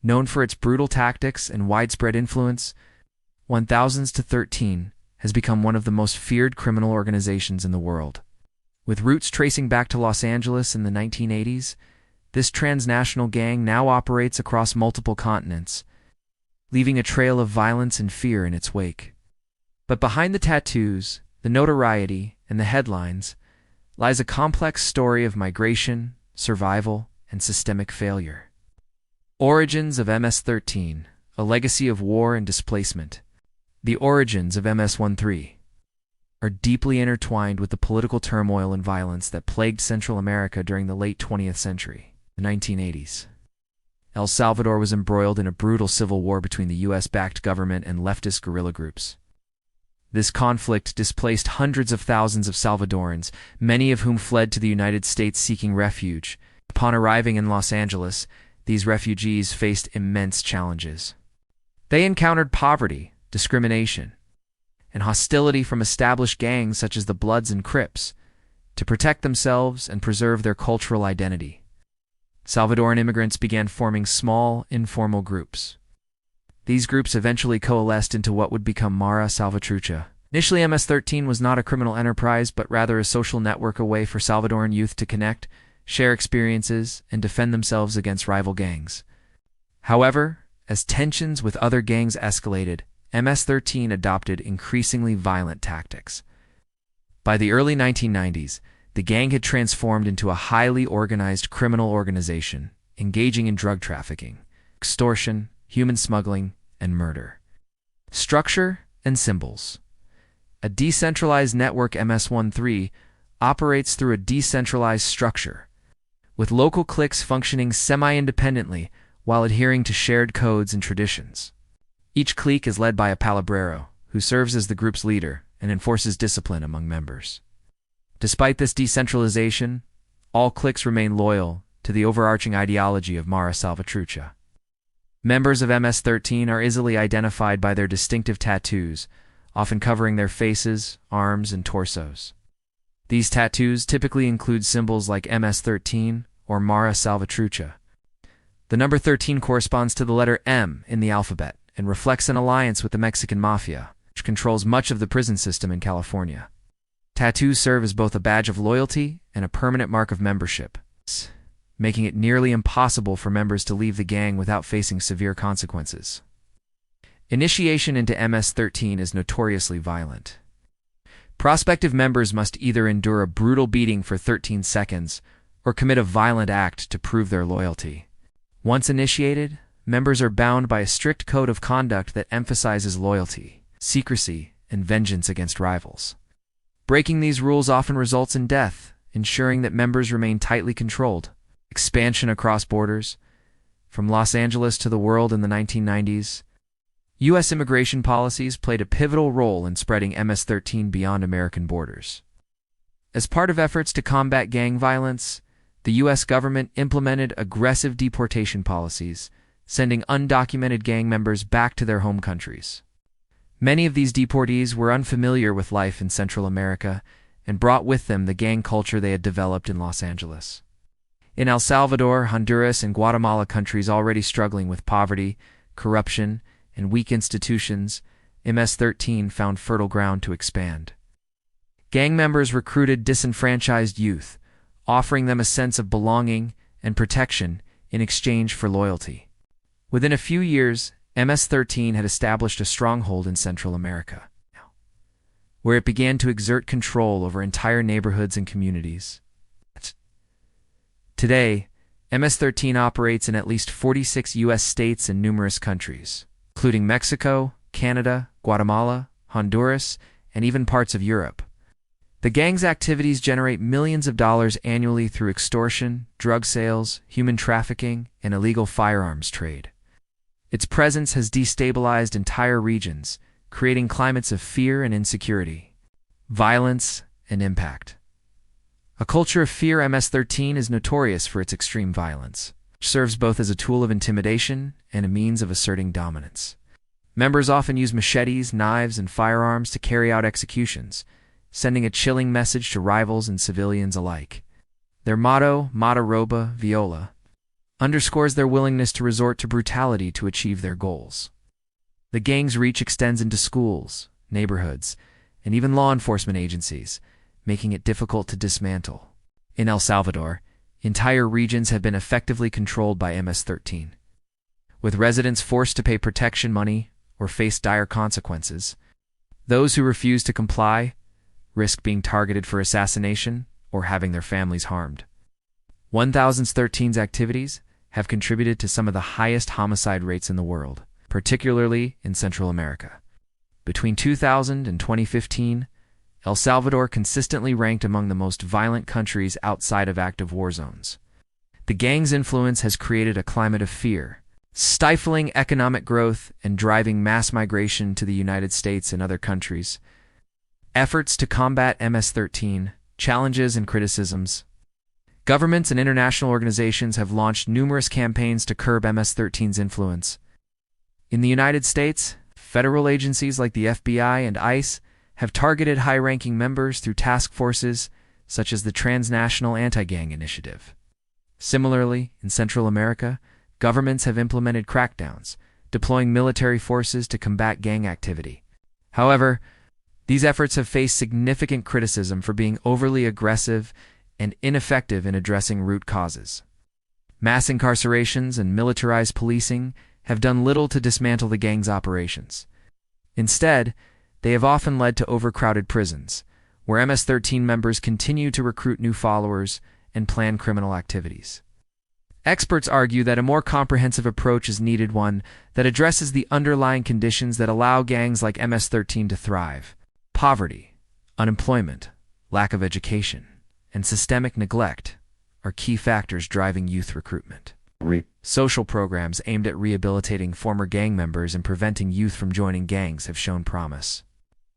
Known for its brutal tactics and widespread influence, 1000s-13 has become one of the most feared criminal organizations in the world. With roots tracing back to Los Angeles in the 1980s, this transnational gang now operates across multiple continents, leaving a trail of violence and fear in its wake. But behind the tattoos, the notoriety, and the headlines lies a complex story of migration, survival, and systemic failure. Origins of MS-13, a legacy of war and displacement. The origins of MS-13 are deeply intertwined with the political turmoil and violence that plagued Central America during the late 20th century, the 1980s. El Salvador was embroiled in a brutal civil war between the US-backed government and leftist guerrilla groups. This conflict displaced hundreds of thousands of Salvadorans, many of whom fled to the United States seeking refuge. Upon arriving in Los Angeles, these refugees faced immense challenges. They encountered poverty, discrimination, and hostility from established gangs such as the Bloods and Crips to protect themselves and preserve their cultural identity. Salvadoran immigrants began forming small, informal groups. These groups eventually coalesced into what would become Mara Salvatrucha. Initially, MS-13 was not a criminal enterprise, but rather a social network, a way for Salvadoran youth to connect, share experiences, and defend themselves against rival gangs. However, as tensions with other gangs escalated, MS-13 adopted increasingly violent tactics. By the early 1990s, the gang had transformed into a highly organized criminal organization, engaging in drug trafficking, extortion, human smuggling, and murder. Structure and symbols. A decentralized network, MS-13 operates through a decentralized structure, with local cliques functioning semi-independently while adhering to shared codes and traditions. Each clique is led by a palabrero, who serves as the group's leader and enforces discipline among members. Despite this decentralization, all cliques remain loyal to the overarching ideology of Mara Salvatrucha. Members of MS-13 are easily identified by their distinctive tattoos, often covering their faces, arms, and torsos. These tattoos typically include symbols like MS-13 or Mara Salvatrucha. The number 13 corresponds to the letter M in the alphabet and reflects an alliance with the Mexican Mafia, which controls much of the prison system in California. Tattoos serve as both a badge of loyalty and a permanent mark of membership, making it nearly impossible for members to leave the gang without facing severe consequences. Initiation into MS-13 is notoriously violent. Prospective members must either endure a brutal beating for 13 seconds or commit a violent act to prove their loyalty. Once initiated, members are bound by a strict code of conduct that emphasizes loyalty, secrecy, and vengeance against rivals. Breaking these rules often results in death, ensuring that members remain tightly controlled. Expansion across borders. From Los Angeles to the world in the 1990s, U.S. immigration policies played a pivotal role in spreading MS-13 beyond American borders. As part of efforts to combat gang violence, the U.S. government implemented aggressive deportation policies, sending undocumented gang members back to their home countries. Many of these deportees were unfamiliar with life in Central America and brought with them the gang culture they had developed in Los Angeles. In El Salvador, Honduras, and Guatemala, countries already struggling with poverty, corruption, and weak institutions, MS-13 found fertile ground to expand. Gang members recruited disenfranchised youth, offering them a sense of belonging and protection in exchange for loyalty. Within a few years, MS-13 had established a stronghold in Central America, where it began to exert control over entire neighborhoods and communities. Today, MS-13 operates in at least 46 U.S. states and numerous countries, including Mexico, Canada, Guatemala, Honduras, and even parts of Europe. The gang's activities generate millions of dollars annually through extortion, drug sales, human trafficking, and illegal firearms trade. Its presence has destabilized entire regions, creating climates of fear and insecurity, violence, and impact. A culture of fear, MS-13 is notorious for its extreme violence, which serves both as a tool of intimidation and a means of asserting dominance. Members often use machetes, knives, and firearms to carry out executions, sending a chilling message to rivals and civilians alike. Their motto, Mata Roba Viola, underscores their willingness to resort to brutality to achieve their goals. The gang's reach extends into schools, neighborhoods, and even law enforcement agencies, making it difficult to dismantle. In El Salvador, entire regions have been effectively controlled by MS-13. With residents forced to pay protection money or face dire consequences, those who refuse to comply risk being targeted for assassination or having their families harmed. 1013's activities have contributed to some of the highest homicide rates in the world, particularly in Central America. Between 2000 and 2015, El Salvador consistently ranked among the most violent countries outside of active war zones. The gang's influence has created a climate of fear, stifling economic growth and driving mass migration to the United States and other countries. Efforts to combat MS-13, challenges and criticisms. Governments and international organizations have launched numerous campaigns to curb MS-13's influence. In the United States, federal agencies like the FBI and ICE have targeted high-ranking members through task forces such as the Transnational Anti-Gang Initiative. Similarly, in Central America, governments have implemented crackdowns, deploying military forces to combat gang activity. However, these efforts have faced significant criticism for being overly aggressive and ineffective in addressing root causes. Mass incarcerations and militarized policing have done little to dismantle the gang's operations. Instead, they have often led to overcrowded prisons, where MS-13 members continue to recruit new followers and plan criminal activities. Experts argue that a more comprehensive approach is needed, one that addresses the underlying conditions that allow gangs like MS-13 to thrive. Poverty, unemployment, lack of education, and systemic neglect are key factors driving youth recruitment. Social programs aimed at rehabilitating former gang members and preventing youth from joining gangs have shown promise,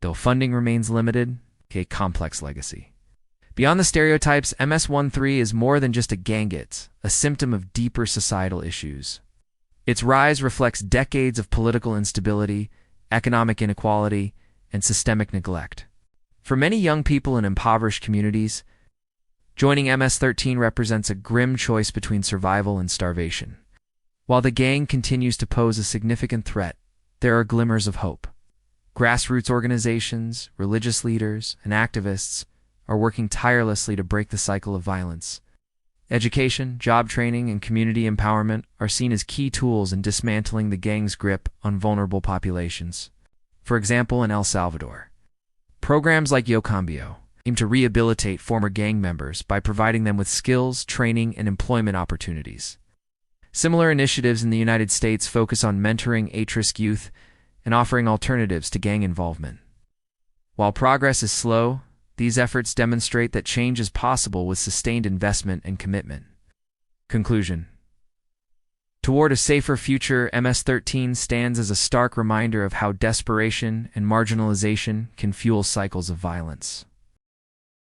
though funding remains limited, a complex legacy. Beyond the stereotypes, MS-13 is more than just a gang, it's a symptom of deeper societal issues. Its rise reflects decades of political instability, economic inequality, and systemic neglect. For many young people in impoverished communities, joining MS-13 represents a grim choice between survival and starvation. While the gang continues to pose a significant threat, there are glimmers of hope. Grassroots organizations, religious leaders, and activists are working tirelessly to break the cycle of violence. Education, job training, and community empowerment are seen as key tools in dismantling the gang's grip on vulnerable populations. For example, in El Salvador, programs like Yo Cambio aim to rehabilitate former gang members by providing them with skills, training, and employment opportunities. Similar initiatives in the United States focus on mentoring at-risk youth and offering alternatives to gang involvement. While progress is slow, these efforts demonstrate that change is possible with sustained investment and commitment. Conclusion. Toward a safer future, MS-13 stands as a stark reminder of how desperation and marginalization can fuel cycles of violence.